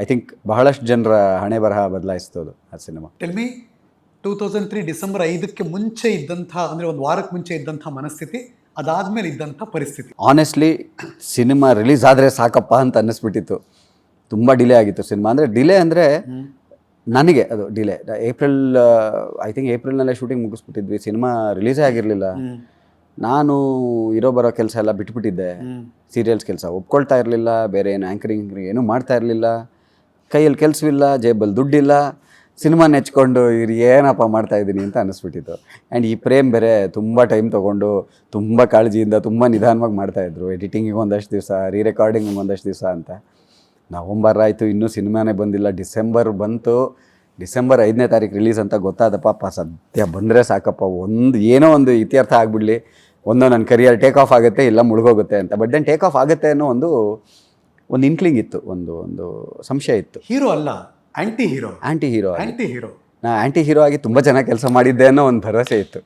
I think ಬಹಳಷ್ಟು ಜನರ ಹಣೆ ಬರಹ ಬದಲಾಯಿಸ್ತದು ಆ ಸಿನಿಮಾ. ಟೆಲ್ ಮಿ 2003 ಡಿಸೆಂಬರ್ 5ಕ್ಕೆ ಮುಂಚೆ ಇದ್ದಂಥ ಅಂದರೆ ಒಂದು ವಾರಕ್ಕೆ ಮುಂಚೆ ಇದ್ದಂಥ ಮನಸ್ಥಿತಿ, ಅದಾದ್ಮೇಲೆ ಇದ್ದಂಥ ಪರಿಸ್ಥಿತಿ. ಆನೆಸ್ಟ್ಲಿ ಸಿನಿಮಾ ರಿಲೀಸ್ ಆದರೆ ಸಾಕಪ್ಪ ಅಂತ ಅನ್ನಿಸ್ಬಿಟ್ಟಿತ್ತು. ತುಂಬ ಡಿಲೇ ಆಗಿತ್ತು ಸಿನಿಮಾ. ಅಂದರೆ ಡಿಲೇ ಅಂದರೆ ನನಗೆ ಅದು ಡಿಲೇ ಏಪ್ರಿಲ್, ಐ ಥಿಂಕ್ ಏಪ್ರಿಲ್ನಲ್ಲೇ ಶೂಟಿಂಗ್ ಮುಗಿಸ್ಬಿಟ್ಟಿದ್ವಿ, ಸಿನಿಮಾ ರಿಲೀಸೇ ಆಗಿರಲಿಲ್ಲ. ನಾನು ಇರೋ ಬರೋ ಕೆಲಸ ಎಲ್ಲ ಬಿಟ್ಬಿಟ್ಟಿದ್ದೆ, ಸೀರಿಯಲ್ಸ್ ಕೆಲಸ ಒಪ್ಕೊಳ್ತಾ ಇರಲಿಲ್ಲ, ಬೇರೆ ಏನು ಆ್ಯಂಕರಿಂಗ್ ಏನೂ ಮಾಡ್ತಾ ಇರಲಿಲ್ಲ, ಕೈಯಲ್ಲಿ ಕೆಲಸವಿಲ್ಲ, ಜೇಬಲ್ಲಿ ದುಡ್ಡಿಲ್ಲ, ಸಿನಿಮಾ ನೆಚ್ಕೊಂಡು ಇವ್ರು ಏನಪ್ಪ ಮಾಡ್ತಾಯಿದ್ದೀನಿ ಅಂತ ಅನ್ನಿಸ್ಬಿಟ್ಟಿತ್ತು. ಆ್ಯಂಡ್ ಈ ಪ್ರೇಮ್ ಬೇರೆ ತುಂಬ ಟೈಮ್ ತೊಗೊಂಡು ತುಂಬ ಕಾಳಜಿಯಿಂದ ತುಂಬ ನಿಧಾನವಾಗಿ ಮಾಡ್ತಾಯಿದ್ರು. ಎಡಿಟಿಂಗಿಗೆ ಒಂದಷ್ಟು ದಿವಸ, ರೀ ರೆಕಾರ್ಡಿಂಗಿಗೆ ಒಂದಷ್ಟು ದಿವಸ ಅಂತ. ನವಂಬರ್ ಆಯಿತು, ಇನ್ನೂ ಸಿನಿಮಾನೇ ಬಂದಿಲ್ಲ. ಡಿಸೆಂಬರ್ ಬಂತು. ಡಿಸೆಂಬರ್ 5ನೇ ತಾರೀಕು ರಿಲೀಸ್ ಅಂತ ಗೊತ್ತಾದಪ್ಪ, ಸದ್ಯ ಬಂದರೆ ಸಾಕಪ್ಪ, ಏನೋ ಒಂದು ಇತ್ಯರ್ಥ ಆಗಿಬಿಡಲಿ, ನನ್ನ ಕರಿಯರ್ ಟೇಕ್ ಆಫ್ ಆಗುತ್ತೆ, ಇಲ್ಲ ಮುಳುಗೋಗುತ್ತೆ ಅಂತ. ಬಟ್ ದೆನ್ ಟೇಕ್ ಆಫ್ ಆಗುತ್ತೆ ಅನ್ನೋ ಒಂದು ಇನ್ಕ್ಲಿಂಗ್ ಇತ್ತು, ಒಂದು ಸಂಶಯ ಇತ್ತು. ಹೀರೋ ಅಲ್ಲ, ಆಂಟಿ ಹೀರೋ. ಆ್ಯಂಟಿ ಹೀರೋ ಆಂಟಿ ಹೀರೋ ನಾ ಆ್ಯಂಟಿ ಹೀರೋ ಆಗಿ ತುಂಬ ಚೆನ್ನಾಗಿ ಕೆಲಸ ಮಾಡಿದ್ದೆ ಅನ್ನೋ ಒಂದು ಭರವಸೆ ಇತ್ತು.